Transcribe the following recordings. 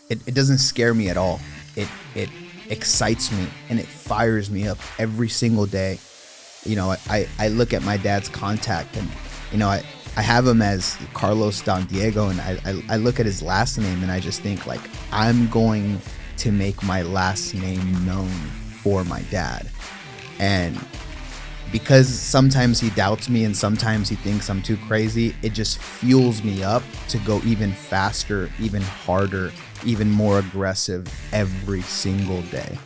it doesn't scare me at all. It excites me and it fires me up every single day. I look at my dad's contact, and I have him as Carlos DonDiego, and I look at his last name and I just think like, I'm going to make my last name known for my dad. And because sometimes he doubts me and sometimes he thinks I'm too crazy, it just fuels me up to go even faster, even harder, even more aggressive every single day.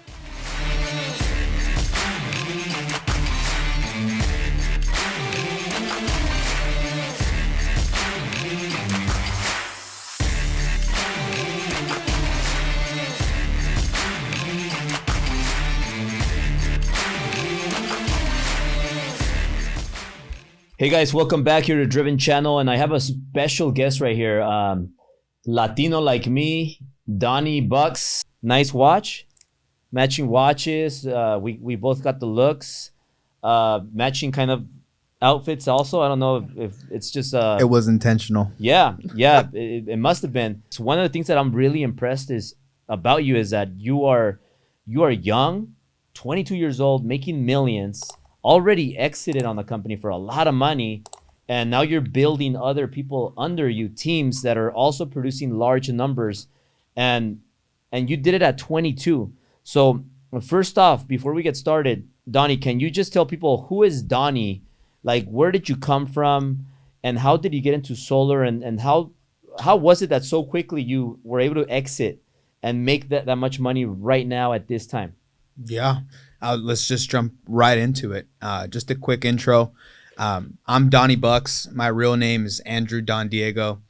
Hey guys, welcome back here to Driven Channel, and I have a special guest right here. Latino like me, Donny Bux. Nice watch, matching watches. We both got the looks, matching kind of outfits also. I don't know if it's just It was intentional. Yeah, it must have been. So one of the things that I'm really impressed about you is that you are young, 22 years old, making millions, already exited on the company for a lot of money, and now you're building other people under you, teams that are also producing large numbers, and you did it at 22. So first off, before we get started, Donny, can you just tell people who is Donny? Like, where did you come from, and how did you get into solar, and how was it that so quickly you were able to exit and make that much money right now at this time? Yeah. Let's just jump right into it. Just a quick intro. I'm Donny Bux. My real name is Andrew DonDiego,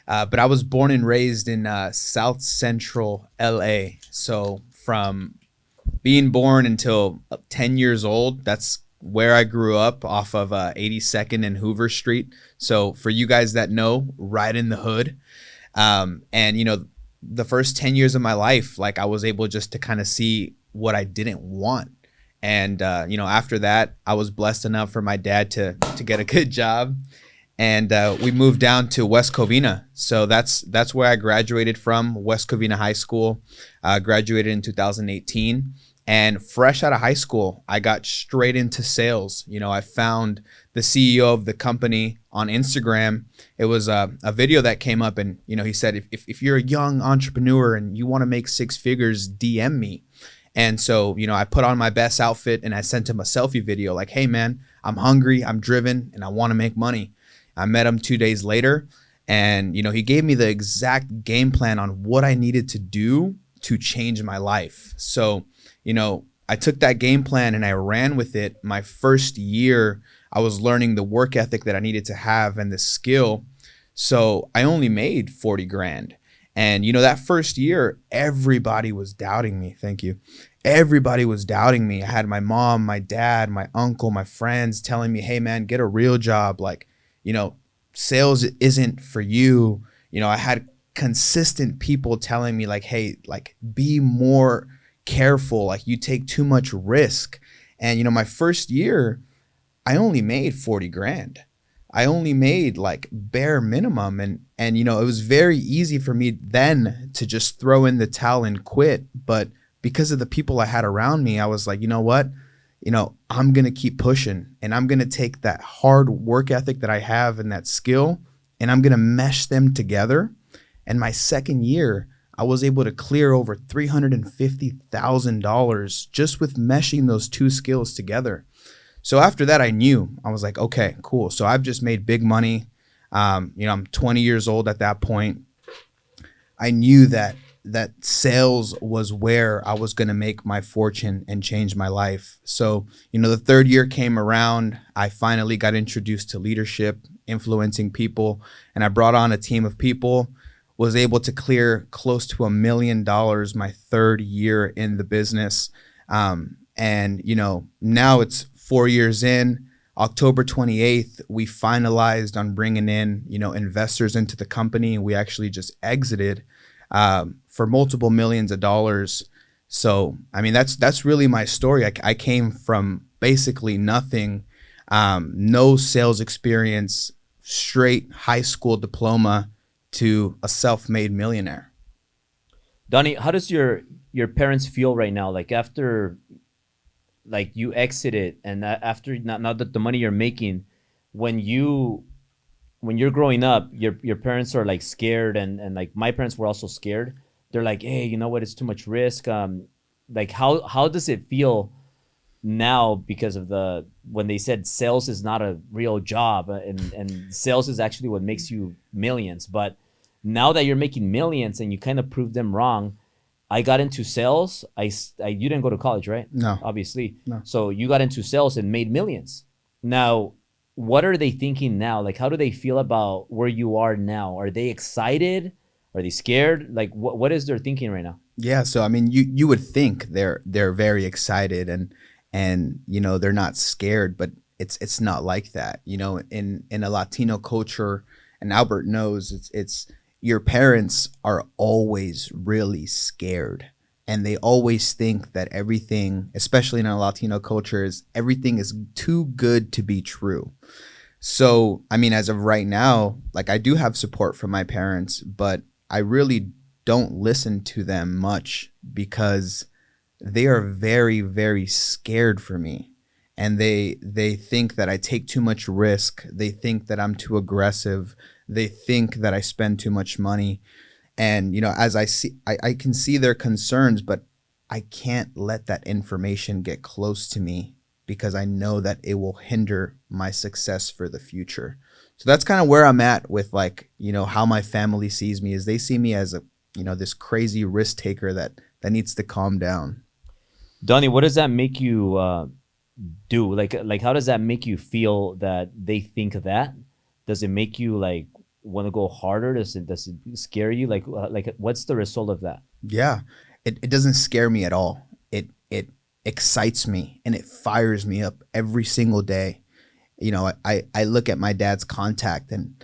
but I was born and raised in South Central LA. So from being born until 10 years old, that's where I grew up, off of 82nd and Hoover Street. So for you guys that know, right in the hood. And the first 10 years of my life, like, I was able just to kind of see what I didn't want. And, after that, I was blessed enough for my dad to get a good job. And we moved down to West Covina. So that's where I graduated from, West Covina High School. Graduated in 2018. And fresh out of high school, I got straight into sales. I found the CEO of the company on Instagram. It was a video that came up, and, he said, if you're a young entrepreneur and you want to make six figures, DM me. And so, I put on my best outfit and I sent him a selfie video like, hey man, I'm hungry, I'm driven, and I want to make money. I met him 2 days later, and, he gave me the exact game plan on what I needed to do to change my life. So, I took that game plan and I ran with it. My first year, I was learning the work ethic that I needed to have and the skill. So I only made 40 grand. And, that first year, everybody was doubting me. Thank you. Everybody was doubting me. I had my mom, my dad, my uncle, my friends telling me, hey, man, get a real job. Like, sales isn't for you. I had consistent people telling me like, hey, like, be more careful. Like, you take too much risk. And, my first year, I only made 40 grand. I only made like bare minimum. And it was very easy for me then to just throw in the towel and quit. But because of the people I had around me, I was like, you know what? I'm going to keep pushing, and I'm going to take that hard work ethic that I have and that skill, and I'm going to mesh them together. And my second year, I was able to clear over $350,000 just with meshing those two skills together. So after that, I was like, okay, cool. So I've just made big money. I'm 20 years old at that point. I knew that sales was where I was going to make my fortune and change my life. So, the third year came around. I finally got introduced to leadership, influencing people, and I brought on a team of people, was able to clear close to $1 million my third year in the business. And, now it's 4 years in. October 28th, we finalized on bringing in, investors into the company. We actually just exited for multiple millions of dollars. So, that's really my story. I came from basically nothing, no sales experience, straight high school diploma to a self-made millionaire. Donnie, how does your parents feel right now? Like after like you exited and after now that the money you're making, when you're growing up, your parents are like scared and like my parents were also scared. They're like, hey, you know what? It's too much risk. Like how does it feel now because of the when they said sales is not a real job and sales is actually what makes you millions, but now that you're making millions and you kind of proved them wrong. I got into sales. You didn't go to college, right? No, Obviously. no. So you got into sales and made millions. Now, what are they thinking now? Like, how do they feel about where you are now? Are they excited? Are they scared? Like, what is their thinking right now? Yeah, so I mean, you would think they're very excited and they're not scared, but it's not like that. In a Latino culture, and Albert knows it's your parents are always really scared, and they always think that everything, especially in a Latino culture, is everything is too good to be true. So, I mean, as of right now, like I do have support from my parents, but I really don't listen to them much because they are very, very scared for me. And they think that I take too much risk. They think that I'm too aggressive. They think that I spend too much money. And, as I can see their concerns, but I can't let that information get close to me because I know that it will hinder my success for the future. So that's kind of where I'm at with like, how my family sees me is they see me as a, this crazy risk taker that needs to calm down. Donnie, what does that make you do? Like, how does that make you feel that they think that? Does it make you like want to go harder? Does it scare you? Like, what's the result of that? Yeah. It doesn't scare me at all. It excites me and it fires me up every single day. I look at my dad's contact and,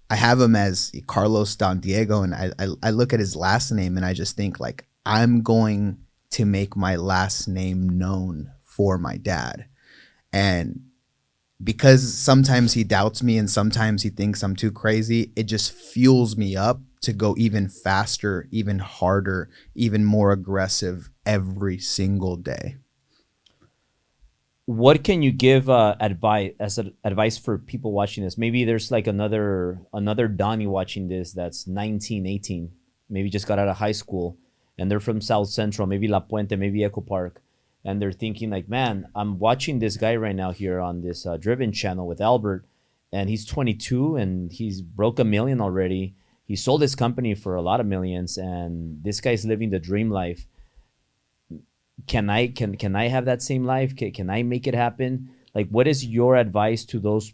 I have him as Carlos DonDiego, and I look at his last name and I just think like I'm going to make my last name known for my dad. And because sometimes he doubts me and sometimes he thinks I'm too crazy, it just fuels me up to go even faster, even harder, even more aggressive every single day. What can you give advice for people watching this? Maybe there's like another Donnie watching this that's 19, 18, maybe just got out of high school, and they're from South Central, maybe La Puente, maybe Echo Park, and they're thinking like, man, I'm watching this guy right now here on this Driven channel with Albert, and he's 22 and he's broke a million already. He sold his company for a lot of millions, and this guy's living the dream life. Can I have that same life? Can I make it happen? Like, what is your advice to those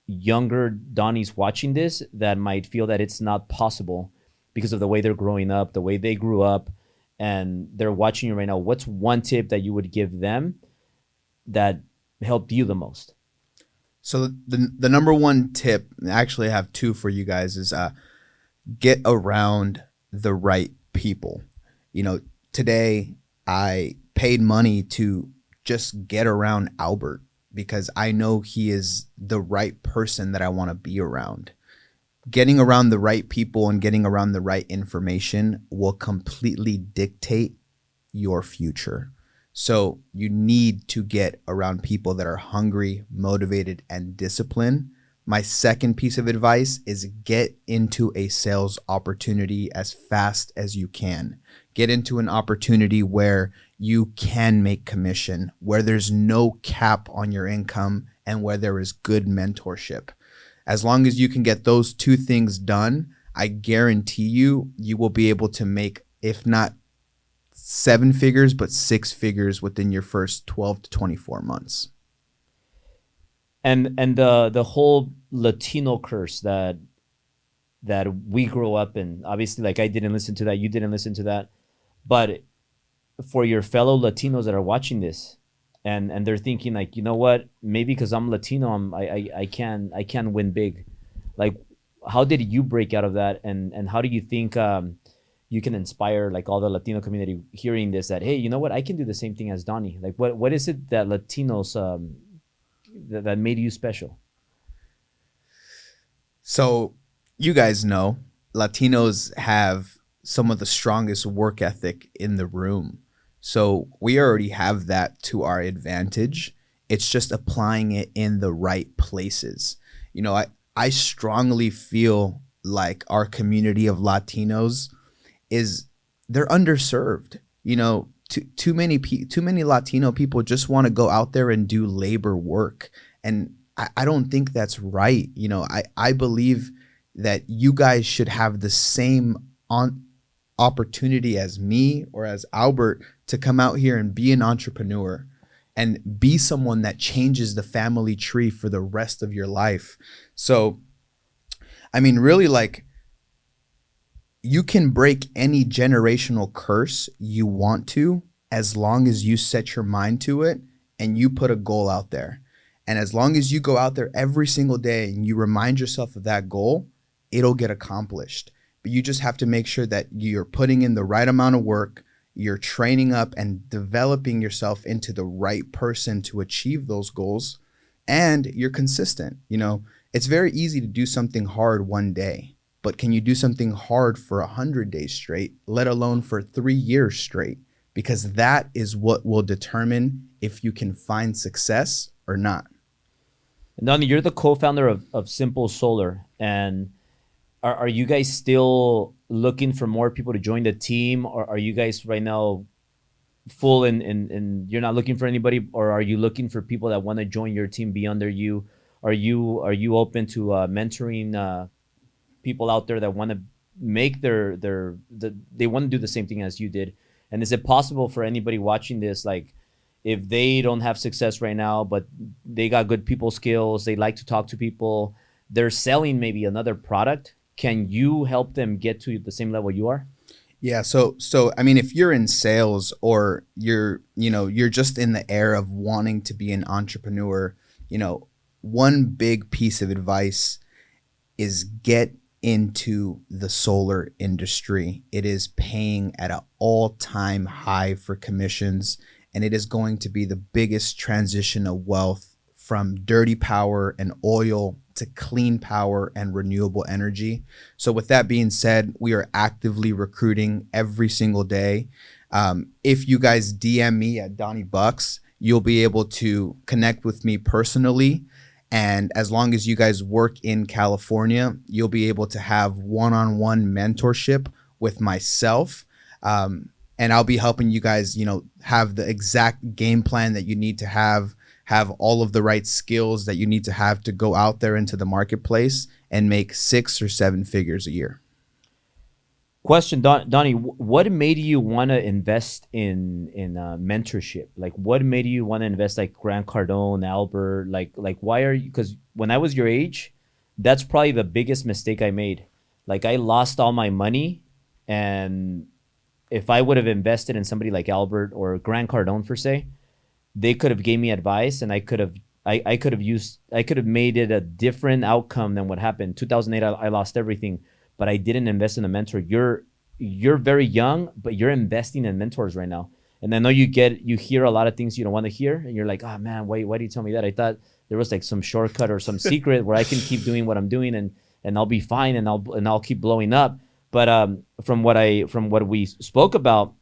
younger Donnies watching this that might feel that it's not possible because of the way they're growing up, the way they grew up, and they're watching you right now? What's one tip that you would give them that helped you the most? So the number one tip, actually I have two for you guys, is get around the right people. Today I paid money to just get around Albert because I know he is the right person that I want to be around. Getting around the right people and getting around the right information will completely dictate your future. So you need to get around people that are hungry, motivated, and disciplined. My second piece of advice is get into a sales opportunity as fast as you can. Get into an opportunity where you can make commission, where there's no cap on your income, and where there is good mentorship. As long as you can get those two things done, I guarantee you will be able to make, if not seven figures, but six figures within your first 12 to 24 months. And the whole Latino curse that we grow up in. Obviously, like I didn't listen to that, you didn't listen to that, but for your fellow Latinos that are watching this, and they're thinking like, you know what, maybe because I'm Latino, I can win big. Like, how did you break out of that, and how do you think you can inspire like all the Latino community hearing this that, hey, you know what, I can do the same thing as Donnie? Like, what is it that Latinos that made you special? So you guys know Latinos have some of the strongest work ethic in the room. So we already have that to our advantage. It's just applying it in the right places. I strongly feel like our community of Latinos is they're underserved. Too many Latino people just want to go out there and do labor work. And I don't think that's right. I believe that you guys should have the same opportunity as me or as Albert to come out here and be an entrepreneur and be someone that changes the family tree for the rest of your life. So, I mean, really, like, you can break any generational curse you want to, as long as you set your mind to it and you put a goal out there. And as long as you go out there every single day and you remind yourself of that goal, it'll get accomplished. But you just have to make sure that you're putting in the right amount of work, you're training up and developing yourself into the right person to achieve those goals, and you're consistent. It's very easy to do something hard one day, but can you do something hard for 100 days straight, let alone for 3 years straight? Because that is what will determine if you can find success or not. Donny, you're the co-founder of Simple Solar, and are you guys still looking for more people to join the team, or are you guys right now full and you're not looking for anybody, or are you looking for people that want to join your team, be under you? Are you open to mentoring people out there that want to make they want to do the same thing as you did? And is it possible for anybody watching this, like, if they don't have success right now, but they got good people skills, they like to talk to people, they're selling maybe another product, can you help them get to the same level you are? Yeah. So I mean, if you're in sales or you're just in the air of wanting to be an entrepreneur, one big piece of advice is get into the solar industry. It is paying at an all-time high for commissions, and it is going to be the biggest transition of wealth from dirty power and oil to clean power and renewable energy. So with that being said, we are actively recruiting every single day. If you guys DM me at Donny Bux, you'll be able to connect with me personally. And as long as you guys work in California, you'll be able to have one-on-one mentorship with myself. And I'll be helping you guys, have the exact game plan that you need to have all of the right skills that you need to have to go out there into the marketplace and make 6 or 7 figures a year. Question, Donny, what made you want to invest in mentorship? Like, what made you want to invest, like Grant Cardone, Albert? Like why are you? Because when I was your age, that's probably the biggest mistake I made. Like, I lost all my money, and if I would have invested in somebody like Albert or Grant Cardone, for say, they could have gave me advice, and I could have made it a different outcome than what happened. 2008, I lost everything, but I didn't invest in a mentor. You're very young, but you're investing in mentors right now. And I know you hear a lot of things you don't want to hear, and you're like, oh man, why do you tell me that? I thought there was like some shortcut or some secret where I can keep doing what I'm doing and I'll be fine and I'll keep blowing up. But from what we spoke about,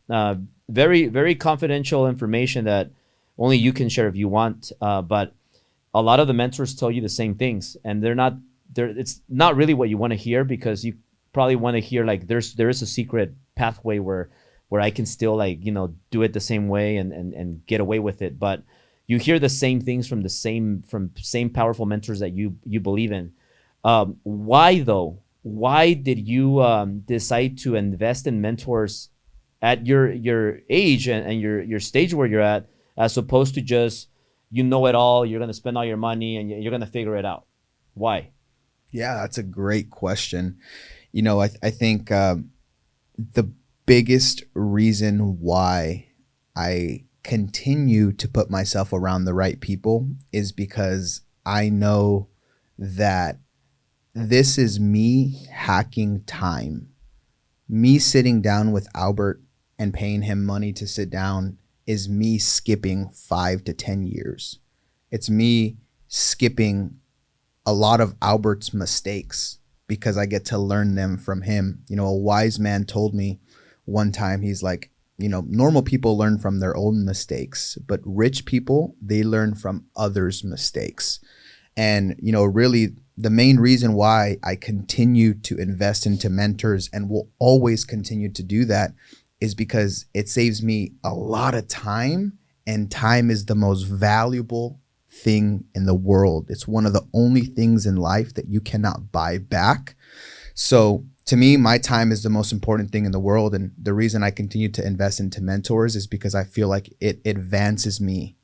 very, very confidential information that only you can share if you want. But a lot of the mentors tell you the same things, and it's not really what you want to hear, because you probably want to hear like there is a secret pathway where I can still, like, do it the same way and get away with it. But you hear the same things from the same powerful mentors that you believe in. Why though? Why did you decide to invest in mentors at your age and your stage where you're at, as opposed to just, it all, you're going to spend all your money and you're going to figure it out? Why? Yeah, that's a great question. I think the biggest reason why I continue to put myself around the right people is because I know that this is me hacking time. Me sitting down with Albert and paying him money to sit down is me skipping 5 to 10 years. It's me skipping a lot of Albert's mistakes because I get to learn them from him. You know, a wise man told me one time, he's like, you know, normal people learn from their own mistakes, but rich people, they learn from others' mistakes. And, you know, really the main reason why I continue to invest into mentors and will always continue to do that is because it saves me a lot of time, and time is the most valuable thing in the world. It's one of the only things in life that you cannot buy back. So to me, my time is the most important thing in the world. And the reason I continue to invest into mentors is because I feel like it advances me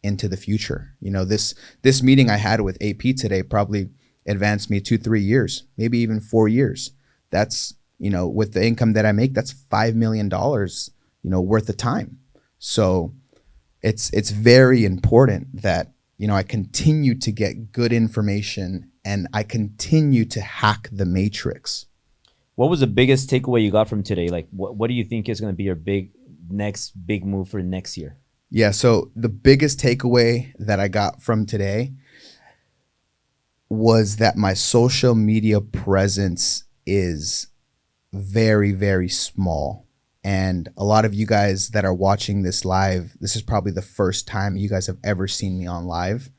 into the future. You know, this meeting I had with AP today probably advanced me 2-3 years, maybe even 4 years. That's, you know, with the income that I make, that's $5 million, you know, worth of time. So it's very important that, you know, I continue to get good information and I continue to hack the matrix. What was the biggest takeaway you got from today? Like, what do you think is going to be your next big move for next year? Yeah, so the biggest takeaway that I got from today was that my social media presence is very, very small. And a lot of you guys that are watching this live, this is probably the first time you guys have ever seen me on live.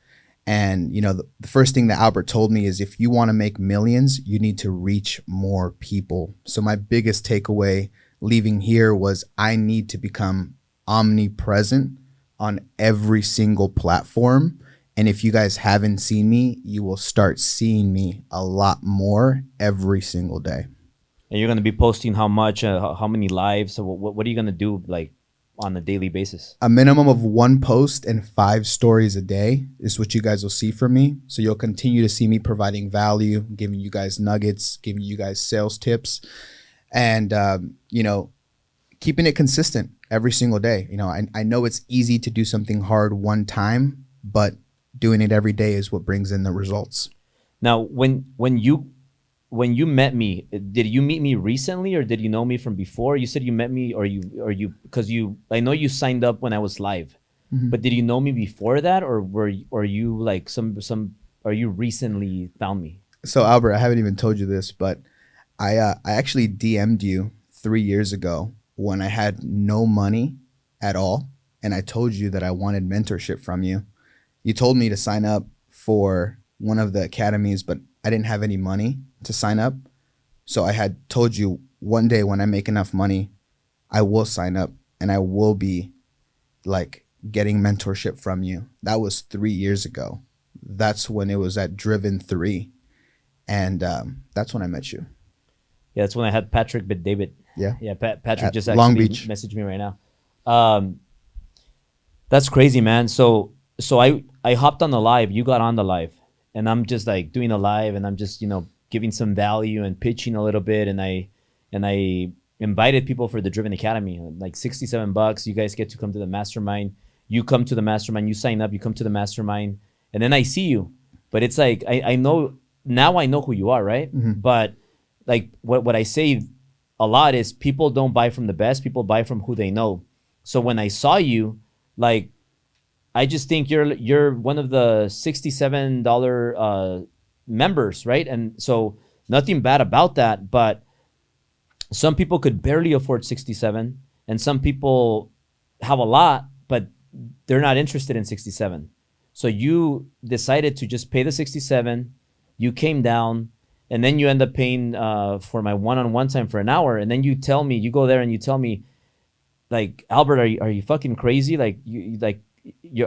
And, you know, the first thing that Albert told me is if you want to make millions, you need to reach more people. So my biggest takeaway leaving here was I need to become omnipresent on every single platform. And if you guys haven't seen me, you will start seeing me a lot more every single day. And you're going to be posting how much, how many lives? So what are you going to do like on a daily basis? A minimum of 1 post and 5 stories a day is what you guys will see from me. So you'll continue to see me providing value, giving you guys nuggets, giving you guys sales tips, and, you know, keeping it consistent every single day. You know, I know it's easy to do something hard one time, but doing it every day is what brings in the results. Now, when you met me, did you meet me recently or did you know me from before? You said you met me or you because I know you signed up when I was live, but did you know me before that or you like are you recently found me? So Albert, I haven't even told you this, but I actually DM'd you 3 years ago when I had no money at all. And I told you that I wanted mentorship from you. You told me to sign up for one of the academies, but I didn't have any money to sign up. So I had told you one day when I make enough money, I will sign up and I will be like getting mentorship from you. That was 3 years ago. That's when it was at Driven 3. And that's when I met you. Yeah, that's when I had Patrick but David. Yeah. Yeah, Patrick At just Long actually Beach. messaged me right now. That's crazy, man. So I hopped on the live, you got on the live, and I'm just like doing a live and I'm just, you know, giving some value and pitching a little bit, and I invited people for the Driven Academy, like $67. You guys get to come to the mastermind. You come to the mastermind, you sign up, you come to the mastermind, and then I see you. But it's like I know now I know who you are, right? But like what I say a lot is people don't buy from the best, people buy from who they know. So when I saw you, like I just think you're one of the $67 members, right? And so nothing bad about that, but some people could barely afford 67 and some people have a lot, but they're not interested in 67. So you decided to just pay the 67, you came down, and then you end up paying for my one-on-one time for an hour. And then you tell me, you go there and you tell me, like, Albert, are you fucking crazy? Like,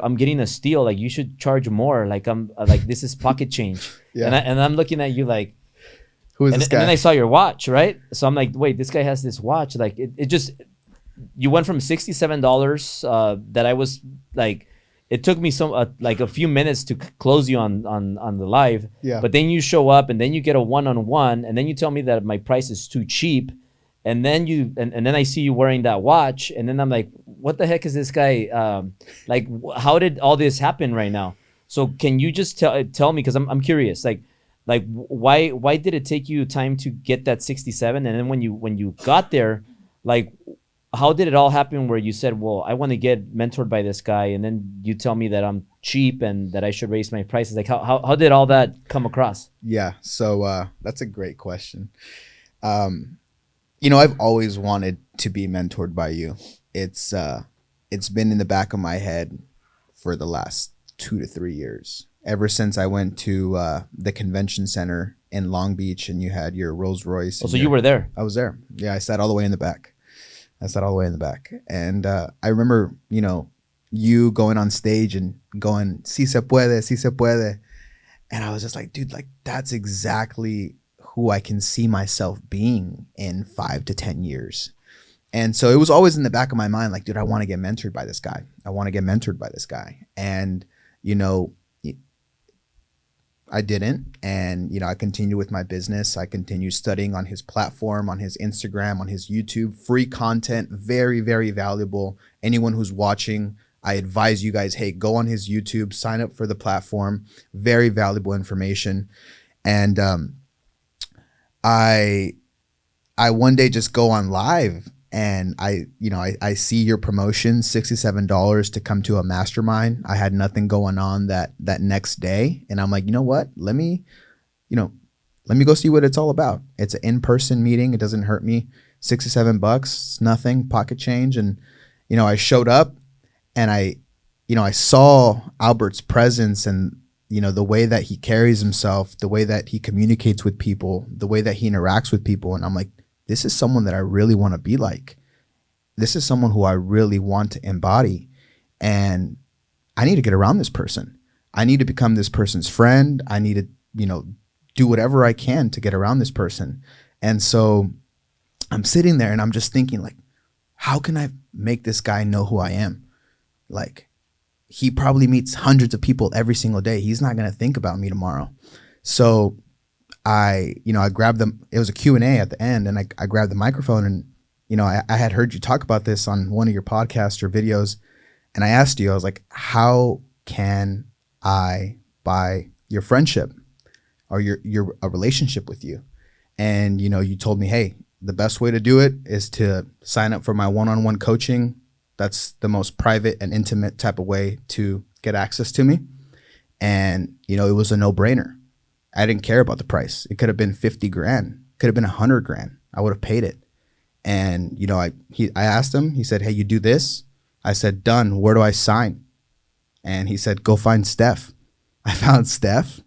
I'm getting a steal. Like, you should charge more. Like, I'm like, this is pocket change. Yeah. And I'm looking at you like, Who is this guy? And then I saw your watch, right? So I'm like, wait, this guy has this watch. Like, it just, you went from $67 that I was like, it took me like a few minutes to close you on the live. Yeah. But then you show up and then you get a one-on-one and then you tell me that my price is too cheap. And then and then I see you wearing that watch, and then I'm like, what the heck is this guy? Like, how did all this happen right now? So can you just tell me, because I'm curious, like why did it take you time to get that 67? And then when you got there, like, how did it all happen where you said, well, I want to get mentored by this guy, and then you tell me that I'm cheap and that I should raise my prices? Like how did all that come across? Yeah. So that's a great question. I've always wanted to be mentored by you. It's been in the back of my head for the last 2 to 3 years. Ever since I went to the convention center in Long Beach and you had your Rolls Royce. Oh, so you were there? I was there. Yeah, I sat all the way in the back. And I remember, you going on stage and going, si se puede, si se puede. And I was just like, dude, like that's exactly who I can see myself being in 5 to 10 years. And so it was always in the back of my mind, like, dude, I want to get mentored by this guy. And, I didn't. And, I continued with my business. I continued studying on his platform, on his Instagram, on his YouTube, free content, very, very valuable. Anyone who's watching, I advise you guys, hey, go on his YouTube, sign up for the platform, very valuable information. And I one day just go on live and I see your promotion, $67 to come to a mastermind. I had nothing going on that next day. And I'm like, you know what? Let me go see what it's all about. It's an in-person meeting. It doesn't hurt me. $67, it's nothing, pocket change. And, I showed up and I saw Albert's presence and, the way that he carries himself, the way that he communicates with people, the way that he interacts with people. And I'm like, this is someone that I really want to be like. This is someone who I really want to embody. And I need to get around this person. I need to become this person's friend. I need to, do whatever I can to get around this person. And so I'm sitting there and I'm just thinking like, how can I make this guy know who I am? Like, he probably meets hundreds of people every single day. He's not going to think about me tomorrow. So I grabbed them. It was a Q&A at the end and I grabbed the microphone and, I had heard you talk about this on one of your podcasts or videos. And I asked you, I was like, how can I buy your friendship or a relationship with you? And, you told me, hey, the best way to do it is to sign up for my one-on-one coaching. That's the most private and intimate type of way to get access to me. And, it was a no-brainer. I didn't care about the price. It could have been 50 grand, could have been 100 grand. I would have paid it. And, I asked him, he said, hey, you do this. I said, done. Where do I sign? And he said, go find Steph. I found Steph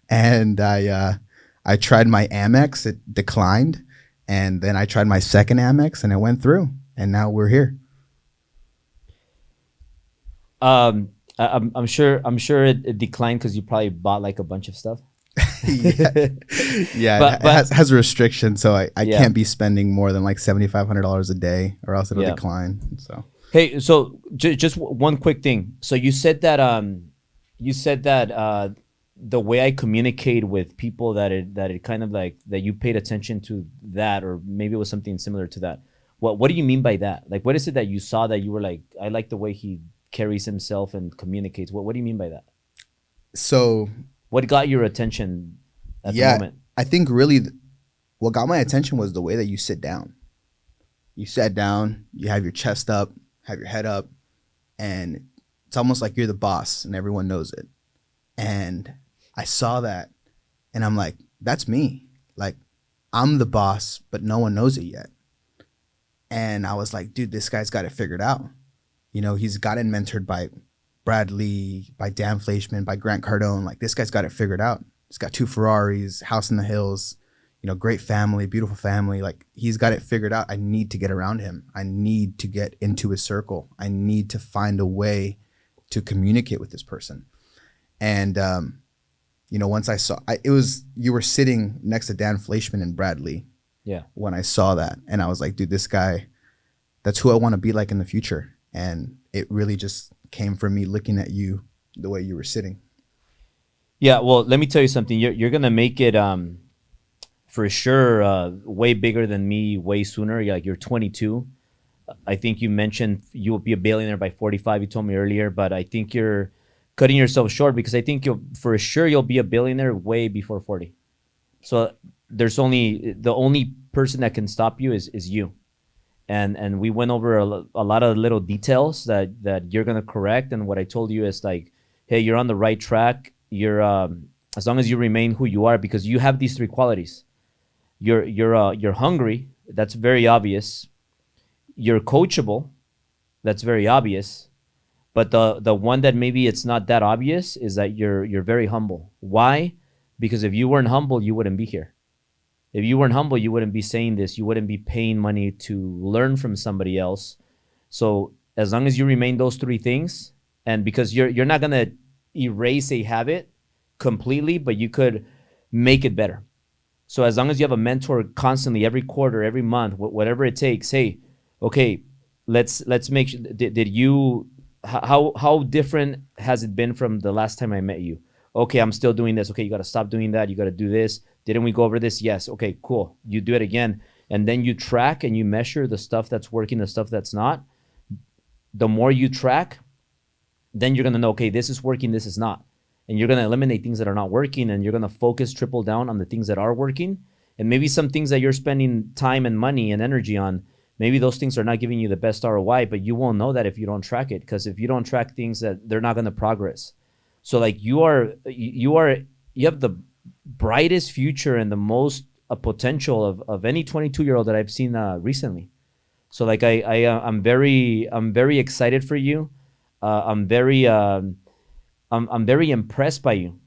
and I tried my Amex. It declined. And then I tried my second Amex and it went through. And now we're here. I'm sure it declined because you probably bought like a bunch of stuff. yeah. But it has a restriction, so I can't be spending more than like $7,500 a day, or else it'll decline. So hey, so just one quick thing. So you said that the way I communicate with people that it kind of like that you paid attention to that, or maybe it was something similar to that. What do you mean by that? Like, what is it that you saw that you were like, I like the way he carries himself and communicates? What do you mean by that? So what got your attention at the moment? I think really what got my attention was the way that you sit down. You sat down, you have your chest up, have your head up, and it's almost like you're the boss and everyone knows it. And I saw that and I'm like, that's me. Like, I'm the boss, but no one knows it yet. And I was like, dude, this guy's got it figured out. He's gotten mentored by Bradley, by Dan Fleischman, by Grant Cardone. Like, this guy's got it figured out. He's got 2 Ferraris, house in the hills, great family, beautiful family. Like, he's got it figured out. I need to get around him. I need to get into his circle. I need to find a way to communicate with this person. And, once I saw, you were sitting next to Dan Fleischman and Bradley. Yeah. When I saw that, and I was like, dude, this guy, that's who I want to be like in the future. And it really just came from me looking at you the way you were sitting. Yeah, well, let me tell you something. You're gonna make it for sure way bigger than me way sooner. You're 22. I think you mentioned you will be a billionaire by 45. You told me earlier, but I think you're cutting yourself short because I think you'll be a billionaire way before 40. So the only person that can stop you is you. And we went over a lot of little details that you're gonna correct. And what I told you is like, hey, you're on the right track. You're as long as you remain who you are, because you have these three qualities. You're hungry. That's very obvious. You're coachable. That's very obvious. But the one that maybe it's not that obvious is that you're very humble. Why? Because if you weren't humble, you wouldn't be here. If you weren't humble, you wouldn't be saying this. You wouldn't be paying money to learn from somebody else. So as long as you remain those three things, and because you're not gonna erase a habit completely, but you could make it better. So as long as you have a mentor constantly, every quarter, every month, whatever it takes, hey, okay, let's make sure. Did you? How different has it been from the last time I met you? Okay, I'm still doing this. Okay, you got to stop doing that. You got to do this. Didn't we go over this? Yes. Okay, cool. You do it again. And then you track and you measure the stuff that's working, the stuff that's not. The more you track, then you're going to know, okay, this is working, this is not. And you're going to eliminate things that are not working, and you're going to focus, triple down on the things that are working. And maybe some things that you're spending time and money and energy on, maybe those things are not giving you the best ROI, but you won't know that if you don't track it. Because if you don't track things, that they're not going to progress. So like you have the brightest future and the most potential of any 22-year-old that I've seen recently. So like I'm very excited for you. I'm very impressed by you.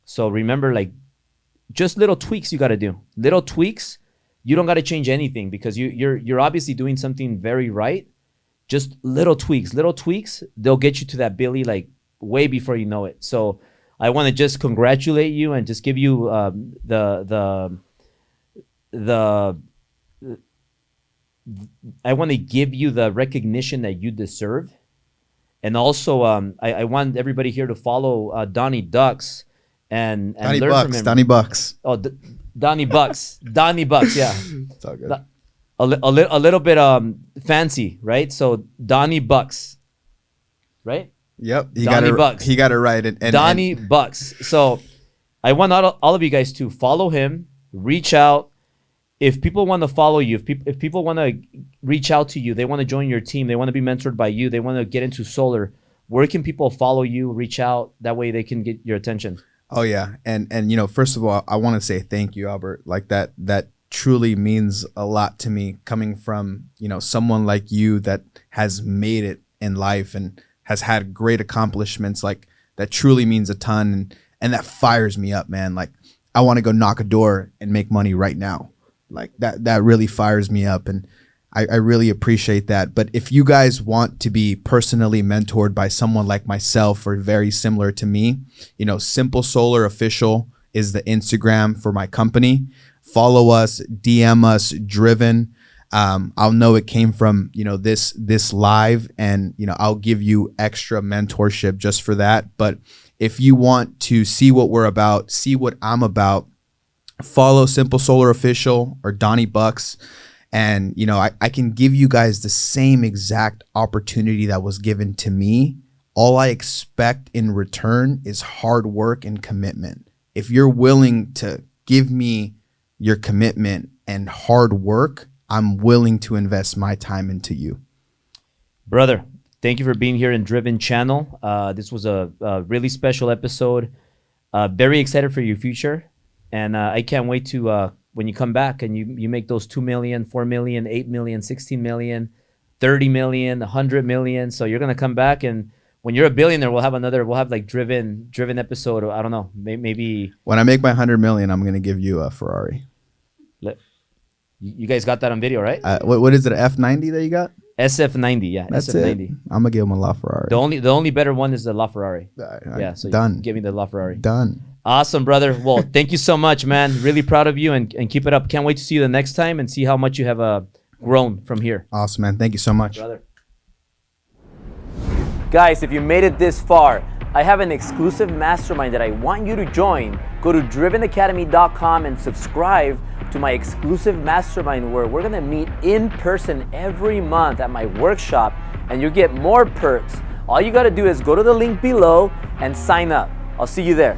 So remember, like, just little tweaks you got to do. Little tweaks. You don't got to change anything, because you're obviously doing something very right. Just little tweaks. They'll get you to that Billy like way before you know it. So I want to just congratulate you and just give you I want to give you the recognition that you deserve. And also, I want everybody here to follow Donny Bux and Donny learn Bux, from him. Donny Bux. Oh, Donny Bux. Donny Bux, yeah. It's all good. A little bit fancy, right? So Donny Bux, right? Yep. He Donny got Bux. He got it right. And Donny Bux. So I want all of you guys to follow him, reach out. If people want to follow you, if people want to reach out to you, they want to join your team, they want to be mentored by you, they want to get into solar, where can people follow you, reach out? That way they can get your attention. Oh yeah. And you know, first of all, I want to say thank you, Albert. Like that truly means a lot to me, coming from, you know, someone like you that has made it in life and has had great accomplishments. Like that truly means a ton, and that fires me up, man. Like I want to go knock a door and make money right now. Like that really fires me up, and I really appreciate that. But if you guys want to be personally mentored by someone like myself or very similar to me, you know, Simple Solar Official is the Instagram for my company. Follow us, DM us, Driven. I'll know it came from, you know, this live, and, you know, I'll give you extra mentorship just for that. But if you want to see what we're about, see what I'm about, follow Simple Solar Official or Donny Bux. And, you know, I can give you guys the same exact opportunity that was given to me. All I expect in return is hard work and commitment. If you're willing to give me your commitment and hard work, I'm willing to invest my time into you. Brother, thank you for being here in Driven Channel. This was a really special episode. Very excited for your future. And I can't wait to when you come back and you make those 2 million, 4 million, 8 million, 16 million, 30 million, 100 million. So you're going to come back, and when you're a billionaire, we'll have like driven episode. I don't know. Maybe when I make my 100 million, I'm going to give you a Ferrari. You guys got that on video, right? What is it? An F90 that you got? SF90, yeah. That's SF90. it. I'm gonna give him a LaFerrari. The only better one is the LaFerrari. Yeah, so done. Give me the LaFerrari. Done. Awesome, brother. Well, thank you so much, man. Really proud of you, and keep it up. Can't wait to see you the next time and see how much you have grown from here. Awesome, man. Thank you so much. Brother. Guys, if you made it this far, I have an exclusive mastermind that I want you to join. Go to drivenacademy.com and subscribe to my exclusive mastermind, where we're gonna meet in person every month at my workshop, and you get more perks. All you gotta do is go to the link below and sign up. I'll see you there.